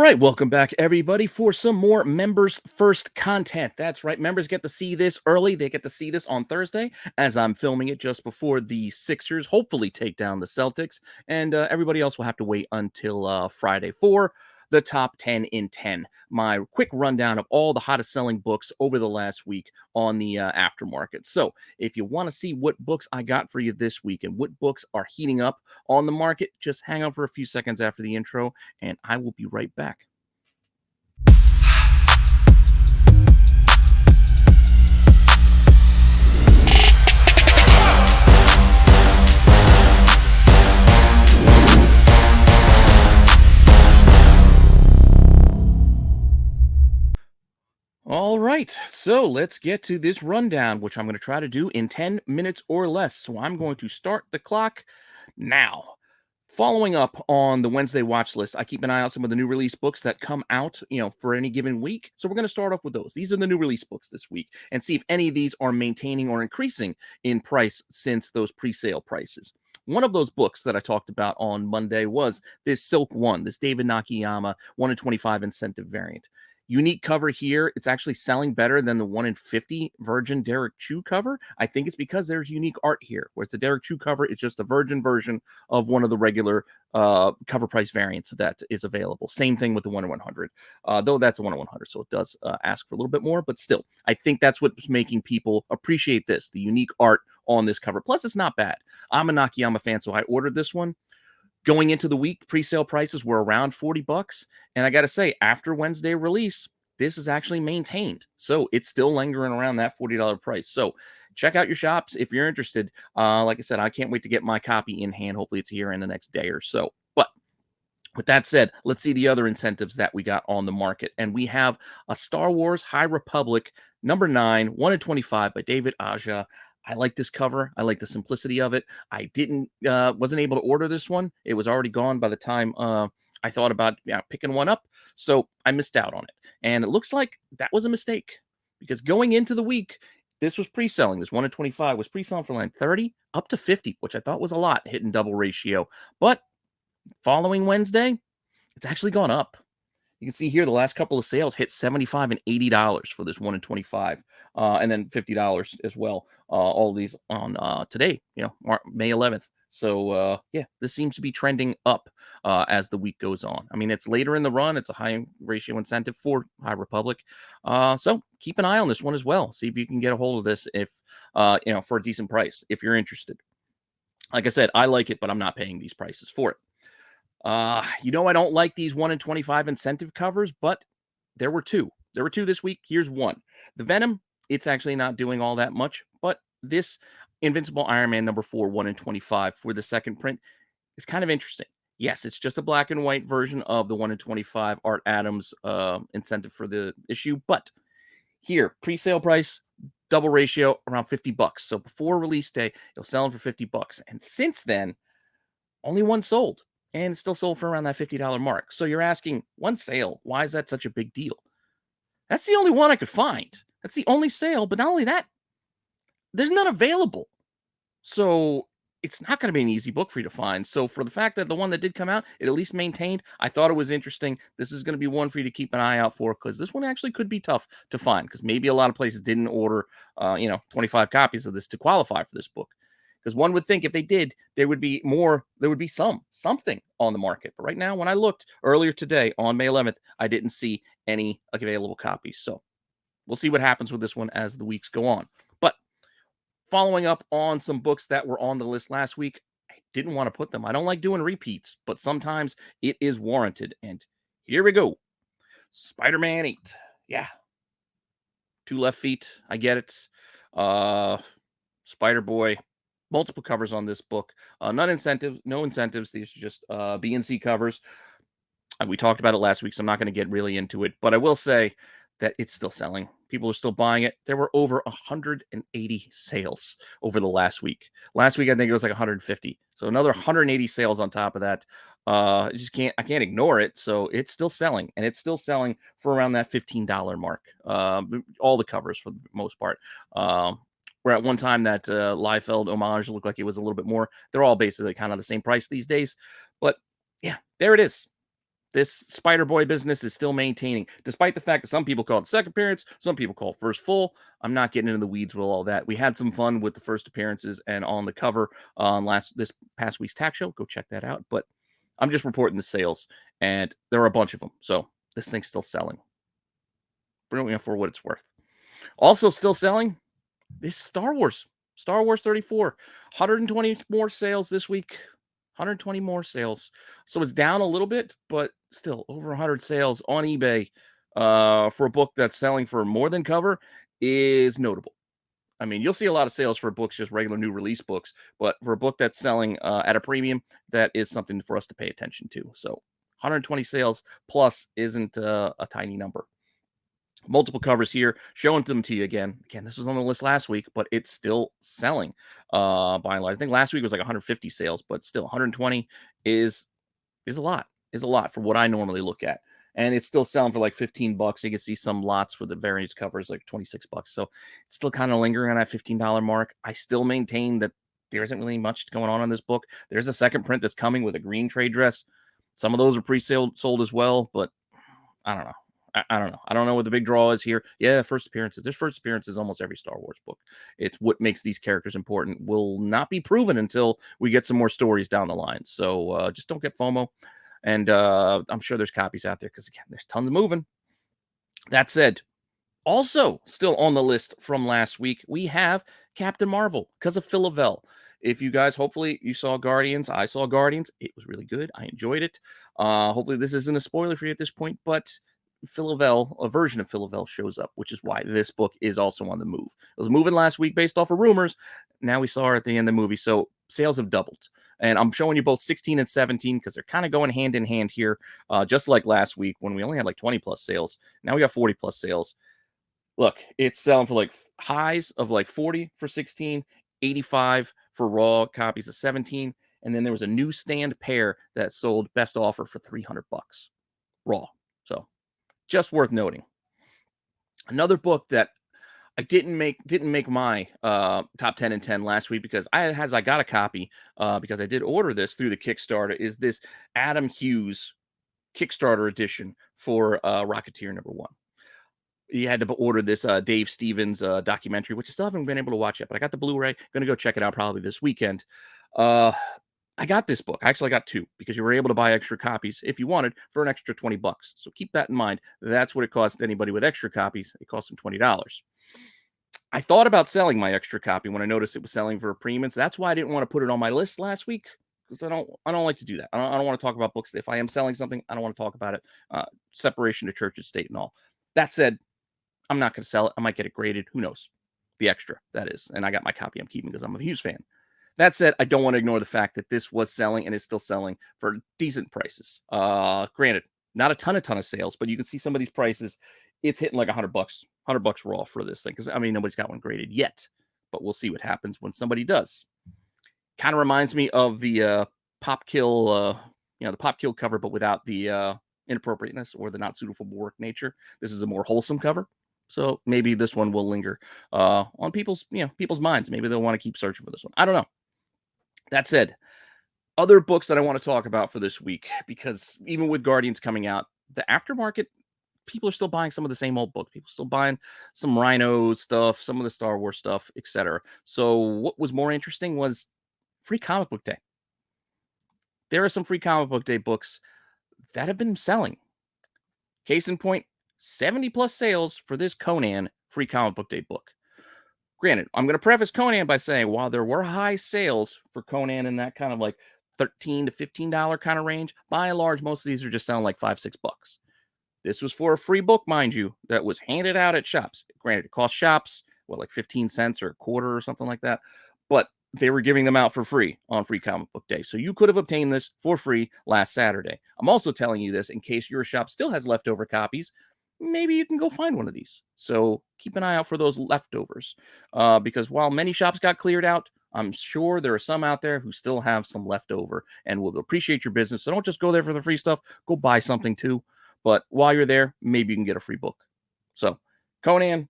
right, welcome back, everybody, for some more members first content. That's right, members get to see this early. They get to see this on Thursday as I'm filming it just before the Sixers hopefully take down the Celtics, and everybody else will have to wait until Friday for the top 10 in 10. My quick rundown of all the hottest selling books over the last week on the aftermarket. So, if you want to see what books I got for you this week and what books are heating up on the market, just hang out for a few seconds after the intro and I will be right back. All right, so let's get to this rundown, which I'm going to try to do in 10 minutes or less. So I'm going to start the clock now. Following up on the Wednesday watch list, I keep an eye on some of the new release books that come out, for any given week. So we're going to start off with those. These are the new release books this week and see if any of these are maintaining or increasing in price since those pre-sale prices. One of those books that I talked about on Monday was this Silk One, this David Nakayama 1 in 25 incentive variant. Unique cover here. It's actually selling better than the 1 in 50 Virgin Derek Chew cover. I think it's because there's unique art here. Whereas the Derek Chew cover is just a Virgin version of one of the regular cover price variants that is available. Same thing with the 1 in 100, though that's a 1 in 100, so it does ask for a little bit more. But still, I think that's what's making people appreciate this, the unique art on this cover. Plus, it's not bad. I'm a Nakayama fan, so I ordered this one. Going into the week, pre-sale prices were around $40, and I got to say, after Wednesday release, this is actually maintained, so it's still lingering around that $40 price. So check out your shops if you're interested. Like I said, I can't wait to get my copy in hand. Hopefully, it's here in the next day or so. But with that said, let's see the other incentives that we got on the market, and we have a Star Wars High Republic number 9, 1 in 25 by David Aja. I like this cover. I like the simplicity of it. I wasn't able to order this one. It was already gone by the time I thought about picking one up. So I missed out on it. And it looks like that was a mistake because going into the week, this was pre-selling. This 1 in 25 was pre-selling for like 30 up to 50, which I thought was a lot hitting double ratio. But following Wednesday, it's actually gone up. You can see here the last couple of sales hit $75 and $80 for this 1 in 25, and then $50 as well. All these on today, May 11th. So yeah, this seems to be trending up as the week goes on. I mean, it's later in the run. It's a high ratio incentive for High Republic. So keep an eye on this one as well. See if you can get a hold of this if for a decent price if you're interested. Like I said, I like it, but I'm not paying these prices for it. I don't like these 1 in 25 incentive covers, but there were two. There were two this week. Here's one. The Venom, it's actually not doing all that much, but this Invincible Iron Man number 4, 1 in 25 for the second print is kind of interesting. Yes, it's just a black and white version of the 1 in 25 Art Adams incentive for the issue, but here, pre-sale price, double ratio, around $50. So before release day, you'll sell them for $50. And since then, only one sold. And it's still sold for around that $50 mark. So you're asking, one sale, why is that such a big deal? That's the only one I could find. That's the only sale. But not only that, there's none available. So it's not going to be an easy book for you to find. So for the fact that the one that did come out, it at least maintained, I thought it was interesting. This is going to be one for you to keep an eye out for because this one actually could be tough to find because maybe a lot of places didn't order, 25 copies of this to qualify for this book. Because one would think if they did, there would be something on the market. But right now, when I looked earlier today on May 11th, I didn't see any available copies. So we'll see what happens with this one as the weeks go on. But following up on some books that were on the list last week, I didn't want to put them. I don't like doing repeats, but sometimes it is warranted. And here we go. Spider-Man 8. Yeah. 2 left feet. I get it. Spider-Boy. Multiple covers on this book. No incentives. These are just B and C covers. We talked about it last week, so I'm not going to get really into it. But I will say that it's still selling. People are still buying it. There were over 180 sales over the last week. Last week, I think it was like 150. So another 180 sales on top of that. I can't ignore it. So it's still selling, and it's still selling for around that $15 mark. All the covers for the most part. Where at one time that Liefeld homage looked like it was a little bit more. They're all basically kind of the same price these days. But yeah, there it is. this Spider-Boy business is still maintaining, despite the fact that some people call it second appearance, some people call it first full. I'm not getting into the weeds with all that. We had some fun with the first appearances and on the cover this past week's tax show. Go check that out. But I'm just reporting the sales, and there are a bunch of them. So this thing's still selling. Brilliant for what it's worth. Also still selling this Star Wars 34, 120 more sales this week. 120 more sales. So it's down a little bit, but still over 100 sales on eBay for a book that's selling for more than cover is notable. I mean, you'll see a lot of sales for books, just regular new release books, but for a book that's selling at a premium, that is something for us to pay attention to. So 120 sales plus isn't a tiny number. Multiple covers here, showing them to you again. Again, this was on the list last week, but it's still selling by and large. I think last week was like 150 sales, but still 120 is a lot. Is a lot for what I normally look at. And it's still selling for like $15. You can see some lots for the various covers like $26. So it's still kind of lingering on that $15 mark. I still maintain that there isn't really much going on this book. There's a second print that's coming with a green trade dress. Some of those are sold as well, but I don't know. I don't know. I don't know what the big draw is here. Yeah, first appearances. There's first appearances almost every Star Wars book. It's what makes these characters important. Will not be proven until we get some more stories down the line. So just don't get FOMO. And I'm sure there's copies out there because, again, there's tons moving. That said, also still on the list from last week, we have Captain Marvel because of Philavelle. If you guys, hopefully you saw Guardians. I saw Guardians. It was really good. I enjoyed it. Hopefully this isn't a spoiler for you at this point, but Philavelle, a version of Philavelle shows up, which is why this book is also on the move. It was moving last week based off of rumors. Now we saw her at the end of the movie. So sales have doubled. And I'm showing you both 16 and 17 because they're kind of going hand in hand here. Just like last week when we only had like 20 plus sales. Now we got 40 plus sales. Look, it's selling for like highs of like 40 for 16, 85 for raw copies of 17. And then there was a newsstand pair that sold best offer for $300 raw. So just worth noting. Another book that I didn't make my top 10 and 10 last week because I got a copy because I did order this through the Kickstarter is this Adam Hughes Kickstarter edition for Rocketeer #1. You had to order this Dave Stevens documentary, which I still haven't been able to watch yet, but I got the Blu-ray. Going to go check it out probably this weekend. I got this book. I actually got two because you were able to buy extra copies if you wanted for an extra $20. So keep that in mind. That's what it costs anybody with extra copies. It costs them $20. I thought about selling my extra copy when I noticed it was selling for premiums. That's why I didn't want to put it on my list last week because I don't like to do that. I don't want to talk about books. If I am selling something, I don't want to talk about it. Separation of church and state and all. That said, I'm not going to sell it. I might get it graded. Who knows? The extra, that is. And I got my copy I'm keeping because I'm a Hughes fan. That said, I don't want to ignore the fact that this was selling and is still selling for decent prices. Granted, not a ton of sales, but you can see some of these prices. It's hitting like $100, $100 raw for this thing. Because I mean, nobody's got one graded yet, but we'll see what happens when somebody does. Kind of reminds me of the Pop Kill, the Pop Kill cover, but without the inappropriateness or the not suitable for work nature. This is a more wholesome cover. So maybe this one will linger on people's minds. Maybe they'll want to keep searching for this one. I don't know. That said, other books that I want to talk about for this week, because even with Guardians coming out, the aftermarket, people are still buying some of the same old books. People still buying some Rhino stuff, some of the Star Wars stuff, etc. So what was more interesting was Free Comic Book Day. There are some Free Comic Book Day books that have been selling. Case in point, 70 plus sales for this Conan Free Comic Book Day book. Granted, I'm going to preface Conan by saying while there were high sales for Conan in that kind of like $13 to $15 kind of range, by and large, most of these are just selling like $5-6. This was for a free book, mind you, that was handed out at shops. Granted, it cost shops, like 15 cents or a quarter or something like that. But they were giving them out for free on Free Comic Book Day. So you could have obtained this for free last Saturday. I'm also telling you this in case your shop still has leftover copies. Maybe you can go find one of these. So keep an eye out for those leftovers. Because while many shops got cleared out, I'm sure there are some out there who still have some leftover and will appreciate your business. So don't just go there for the free stuff. Go buy something too. But while you're there, maybe you can get a free book. So Conan,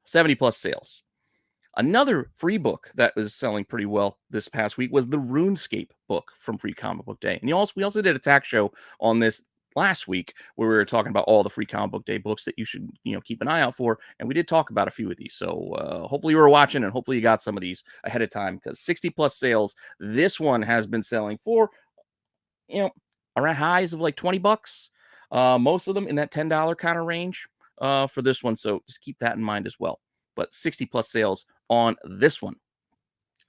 70 plus sales. Another free book that was selling pretty well this past week was the RuneScape book from Free Comic Book Day. And we also did a tax show on this last week where we were talking about all the free comic book day books that you should, keep an eye out for. And we did talk about a few of these. So hopefully you were watching and hopefully you got some of these ahead of time because 60 plus sales. This one has been selling for, around highs of like $20. Most of them in that $10 kind of range for this one. So just keep that in mind as well. But 60 plus sales on this one.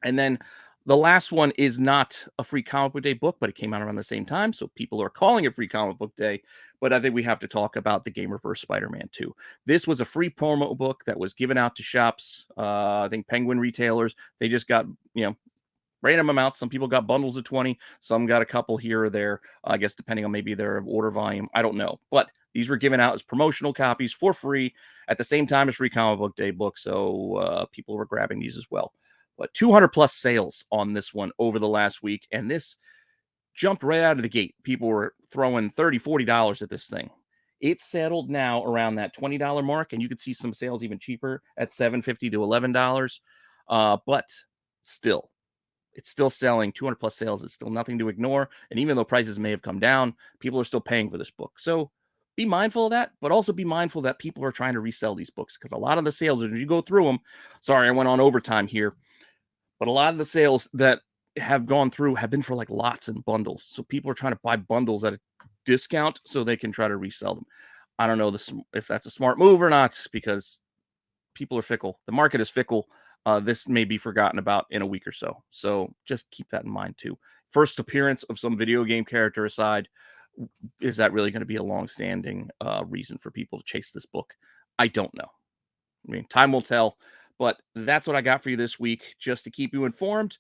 And then the last one is not a free comic book day book, but it came out around the same time. So people are calling it free comic book day. But I think we have to talk about the Gamerverse Spider-Man 2. This was a free promo book that was given out to shops. I think Penguin retailers. They just got, random amounts. Some people got bundles of 20. Some got a couple here or there. I guess depending on maybe their order volume. I don't know. But these were given out as promotional copies for free at the same time as free comic book day book. So people were grabbing these as well. But 200 plus sales on this one over the last week. And this jumped right out of the gate. People were throwing $30, $40 at this thing. It's settled now around that $20 mark. And you can see some sales even cheaper at $7.50 to $11. But still, it's still selling. 200 plus sales is still nothing to ignore. And even though prices may have come down, people are still paying for this book. So be mindful of that, but also be mindful that people are trying to resell these books because a lot of the sales, as you go through them, sorry, I went on overtime here. But a lot of the sales that have gone through have been for like lots and bundles. So people are trying to buy bundles at a discount so they can try to resell them. I don't know if that's a smart move or not because people are fickle. The market is fickle. This may be forgotten about in a week or so. So just keep that in mind too. First appearance of some video game character aside, is that really going to be a long-standing reason for people to chase this book? I don't know. I mean, time will tell. But that's what I got for you this week, just to keep you informed.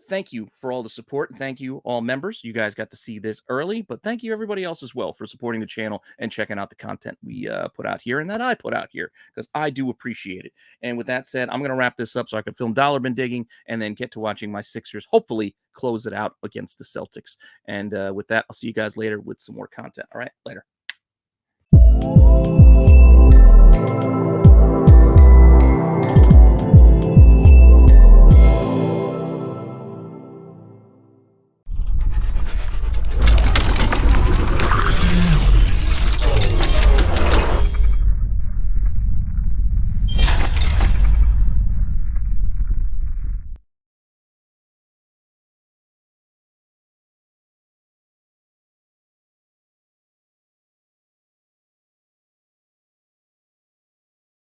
Thank you for all the support. And thank you, all members. You guys got to see this early. But thank you, everybody else, as well, for supporting the channel and checking out the content we put out here and that I put out here, because I do appreciate it. And with that said, I'm going to wrap this up so I can film dollar bin digging and then get to watching my Sixers hopefully close it out against the Celtics. And with that, I'll see you guys later with some more content. All right, later.